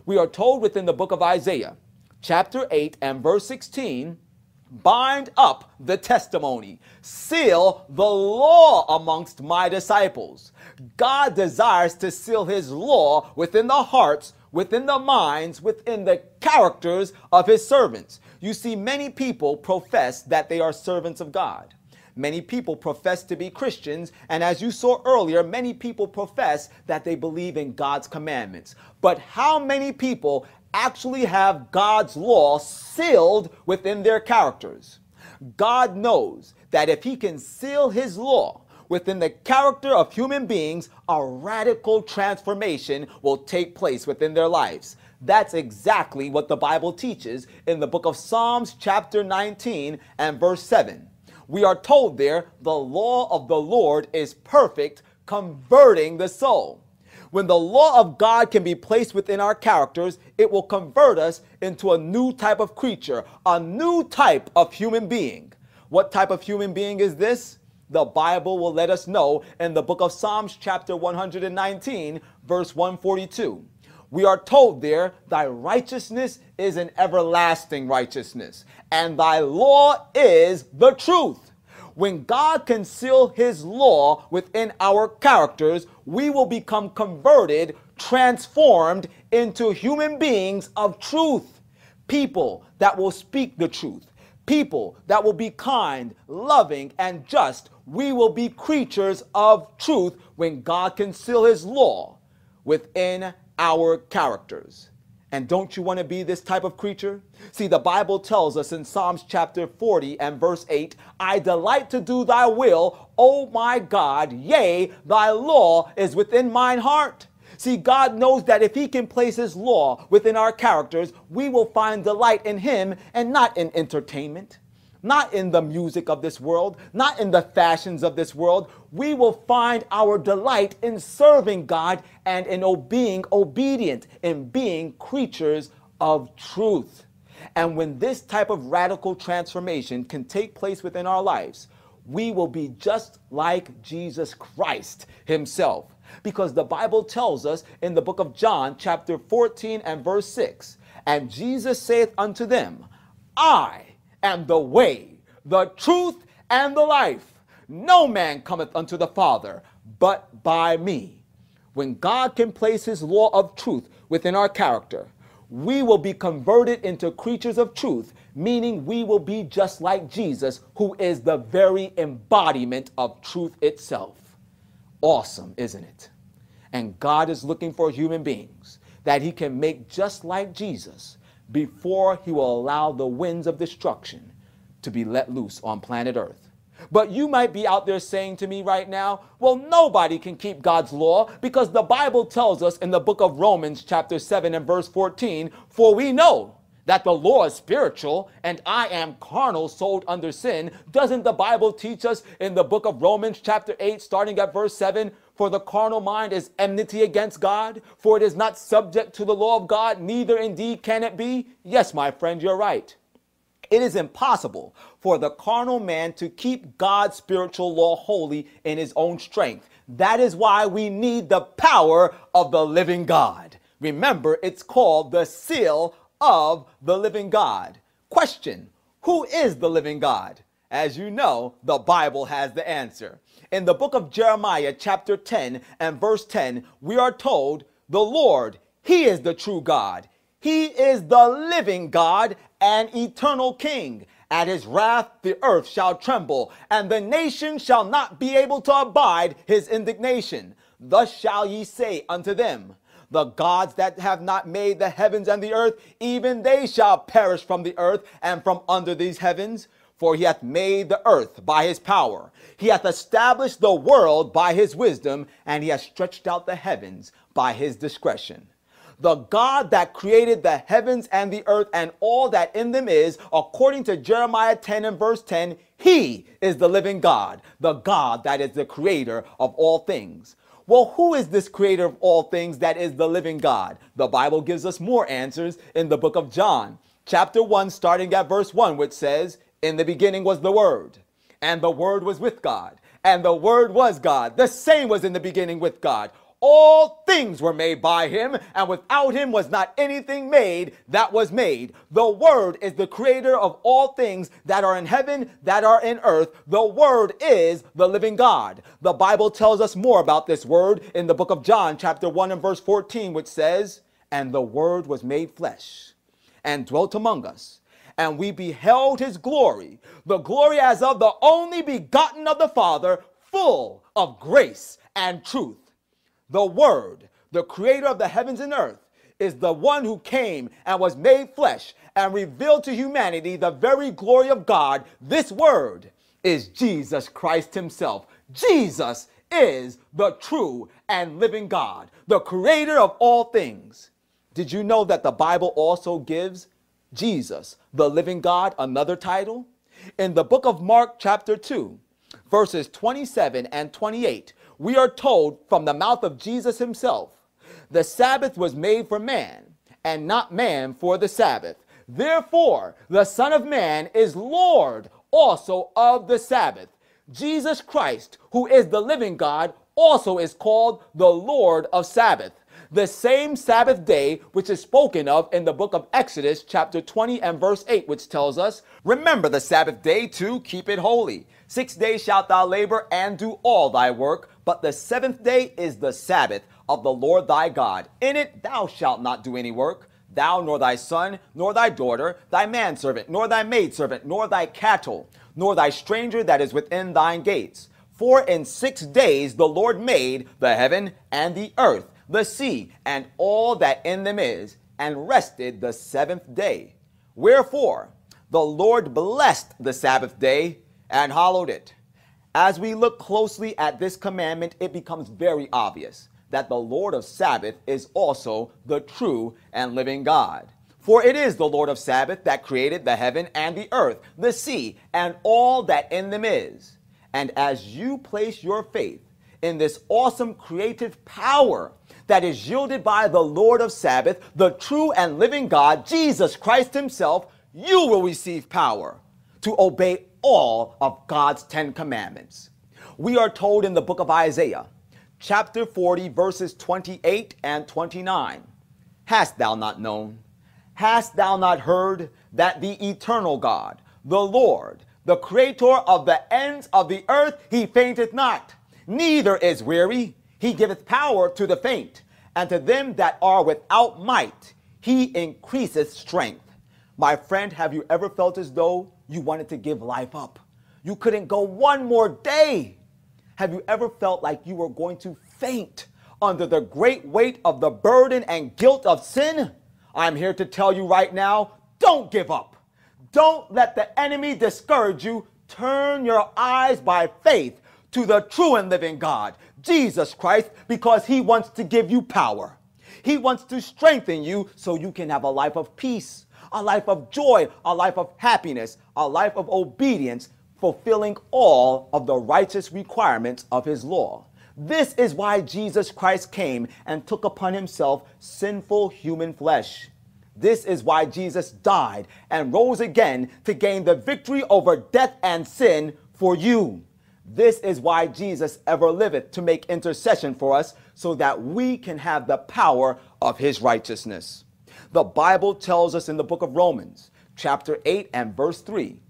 We are told within the book of Isaiah, chapter 8 and verse 16, bind up the testimony, seal the law amongst my disciples. God desires to seal his law within the hearts, within the minds, within the characters of his servants. You see, many people profess that they are servants of God. Many people profess to be Christians, and as you saw earlier, many people profess that they believe in God's commandments. But how many people actually have God's law sealed within their characters? God knows that if he can seal his law within the character of human beings, a radical transformation will take place within their lives. That's exactly what the Bible teaches in the book of Psalms chapter 19 and verse 7. We are told there, the law of the Lord is perfect, converting the soul. When the law of God can be placed within our characters, it will convert us into a new type of creature, a new type of human being. What type of human being is this? The Bible will let us know in the book of Psalms chapter 119, verse 142. We are told there, thy righteousness is an everlasting righteousness, and thy law is the truth. When God can seal his law within our characters, we will become converted, transformed into human beings of truth. People that will speak the truth. People that will be kind, loving, and just. We will be creatures of truth when God can seal his law within our characters. And don't you want to be this type of creature? See, the Bible tells us in Psalms chapter 40 and verse 8, I delight to do thy will, O my God, yea, thy law is within mine heart. See, God knows that if he can place his law within our characters, we will find delight in him and not in entertainment, not in the music of this world, not in the fashions of this world. We will find our delight in serving God and in being obedient, in being creatures of truth. And when this type of radical transformation can take place within our lives, we will be just like Jesus Christ himself. Because the Bible tells us in the book of John, chapter 14 and verse 6, and Jesus saith unto them, I am the way, the truth, and the life. No man cometh unto the Father but by me. When God can place his law of truth within our character, we will be converted into creatures of truth, meaning we will be just like Jesus, who is the very embodiment of truth itself. Awesome, isn't it? And God is looking for human beings that he can make just like Jesus before he will allow the winds of destruction to be let loose on planet Earth. But you might be out there saying to me right now, well, nobody can keep God's law because the Bible tells us in the book of Romans chapter 7 and verse 14, for we know that the law is spiritual and I am carnal, sold under sin. Doesn't the Bible teach us in the book of Romans chapter 8, starting at verse 7, for the carnal mind is enmity against God, for it is not subject to the law of God, neither indeed can it be? Yes, my friend, you're right. It is impossible for the carnal man to keep God's spiritual law holy in his own strength. That is why we need the power of the living God. Remember, it's called the seal of the living God. Question: who is the living God? As you know, the Bible has the answer. In the book of Jeremiah, chapter 10 and verse 10, we are told, the Lord, he is the true God. He is the living God and eternal King. At his wrath the earth shall tremble, and the nation shall not be able to abide his indignation. Thus shall ye say unto them, the gods that have not made the heavens and the earth, even they shall perish from the earth and from under these heavens. For he hath made the earth by his power. He hath established the world by his wisdom, and he hath stretched out the heavens by his discretion. The God that created the heavens and the earth and all that in them is, according to Jeremiah 10 and verse 10, he is the living God, the God that is the creator of all things. Well, who is this creator of all things that is the living God? The Bible gives us more answers in the book of John, chapter 1, starting at verse 1, which says, in the beginning was the Word, and the Word was with God, and the Word was God. The same was in the beginning with God. All things were made by him, and without him was not anything made that was made. The Word is the creator of all things that are in heaven, that are in earth. The Word is the living God. The Bible tells us more about this Word in the book of John, chapter 1 and verse 14, which says, "And the Word was made flesh and dwelt among us, and we beheld his glory, the glory as of the only begotten of the Father, full of grace and truth." The Word, the creator of the heavens and earth, is the one who came and was made flesh and revealed to humanity the very glory of God. This Word is Jesus Christ himself. Jesus is the true and living God, the creator of all things. Did you know that the Bible also gives Jesus, the living God, another title? In the book of Mark, chapter 2, verses 27 and 28, we are told from the mouth of Jesus himself, "The Sabbath was made for man, and not man for the Sabbath. Therefore, the Son of Man is Lord also of the Sabbath." Jesus Christ, who is the living God, also is called the Lord of Sabbath. The same Sabbath day which is spoken of in the book of Exodus chapter 20 and verse 8, which tells us, "Remember the Sabbath day to keep it holy. 6 days shalt thou labor and do all thy work, but the seventh day is the Sabbath of the Lord thy God. In it thou shalt not do any work, thou nor thy son, nor thy daughter, thy manservant, nor thy maidservant, nor thy cattle, nor thy stranger that is within thine gates. For in 6 days the Lord made the heaven and the earth, the sea, and all that in them is, and rested the seventh day. Wherefore the Lord blessed the Sabbath day and hallowed it." As we look closely at this commandment, it becomes very obvious that the Lord of Sabbath is also the true and living God. For it is the Lord of Sabbath that created the heaven and the earth, the sea, and all that in them is. And as you place your faith in this awesome creative power that is yielded by the Lord of Sabbath, the true and living God, Jesus Christ himself, you will receive power to obey all of God's 10 commandments. We are told in the book of Isaiah, chapter 40, verses 28 and 29, "Hast thou not known? Hast thou not heard that the eternal God, the Lord, the creator of the ends of the earth, he fainteth not, neither is weary. He giveth power to the faint, and to them that are without might, he increaseth strength." My friend, have you ever felt as though you wanted to give life up? You couldn't go one more day. Have you ever felt like you were going to faint under the great weight of the burden and guilt of sin? I'm here to tell you right now, don't give up. Don't let the enemy discourage you. Turn your eyes by faith to the true and living God, Jesus Christ, because he wants to give you power. He wants to strengthen you so you can have a life of peace, a life of joy, a life of happiness, a life of obedience, fulfilling all of the righteous requirements of his law. This is why Jesus Christ came and took upon himself sinful human flesh. This is why Jesus died and rose again to gain the victory over death and sin for you. This is why Jesus ever liveth, to make intercession for us so that we can have the power of his righteousness. The Bible tells us in the book of Romans, chapter 8 and verse 3,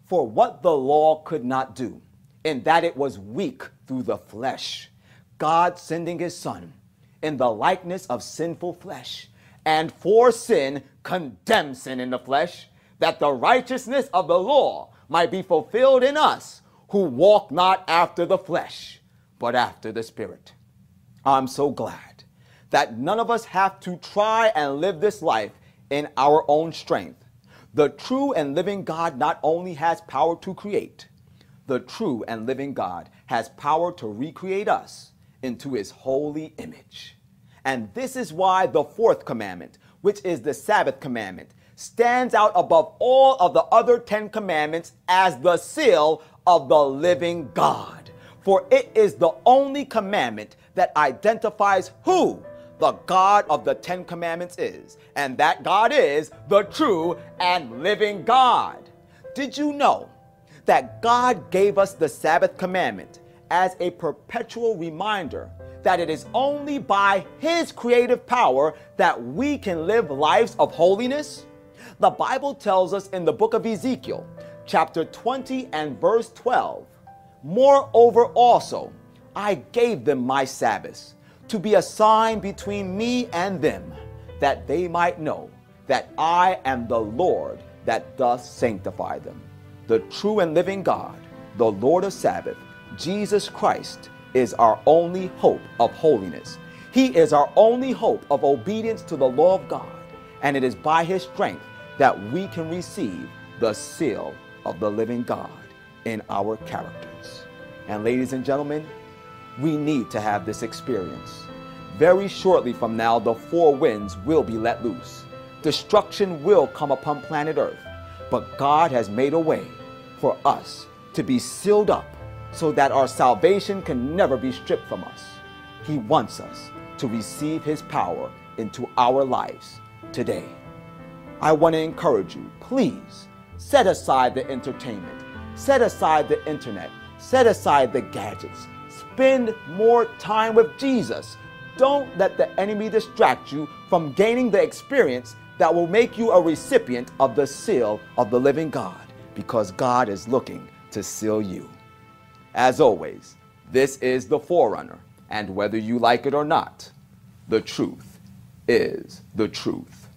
"For what the law could not do, in that it was weak through the flesh, God sending his Son in the likeness of sinful flesh, and for sin condemned sin in the flesh, that the righteousness of the law might be fulfilled in us, who walk not after the flesh, but after the Spirit." I'm so glad that none of us have to try and live this life in our own strength. The true and living God not only has power to create, the true and living God has power to recreate us into his holy image. And this is why the fourth commandment, which is the Sabbath commandment, stands out above all of the other 10 commandments as the seal of the living God. For it is the only commandment that identifies who the God of the 10 commandments is. And that God is the true and living God. Did you know that God gave us the Sabbath commandment as a perpetual reminder that it is only by His creative power that we can live lives of holiness? The Bible tells us in the book of Ezekiel, chapter 20 and verse 12, "Moreover also, I gave them my Sabbaths, to be a sign between me and them, that they might know that I am the Lord that doth sanctify them." The true and living God, the Lord of Sabbath, Jesus Christ, is our only hope of holiness. He is our only hope of obedience to the law of God, and it is by His strength that we can receive the seal of the living God in our characters. And ladies and gentlemen, we need to have this experience. Very shortly from now, the four winds will be let loose. Destruction will come upon planet Earth, but God has made a way for us to be sealed up so that our salvation can never be stripped from us. He wants us to receive His power into our lives today. I want to encourage you, please set aside the entertainment, set aside the internet, set aside the gadgets. Spend more time with Jesus. Don't let the enemy distract you from gaining the experience that will make you a recipient of the seal of the living God, because God is looking to seal you. As always, this is the Forerunner, and whether you like it or not, the truth is the truth.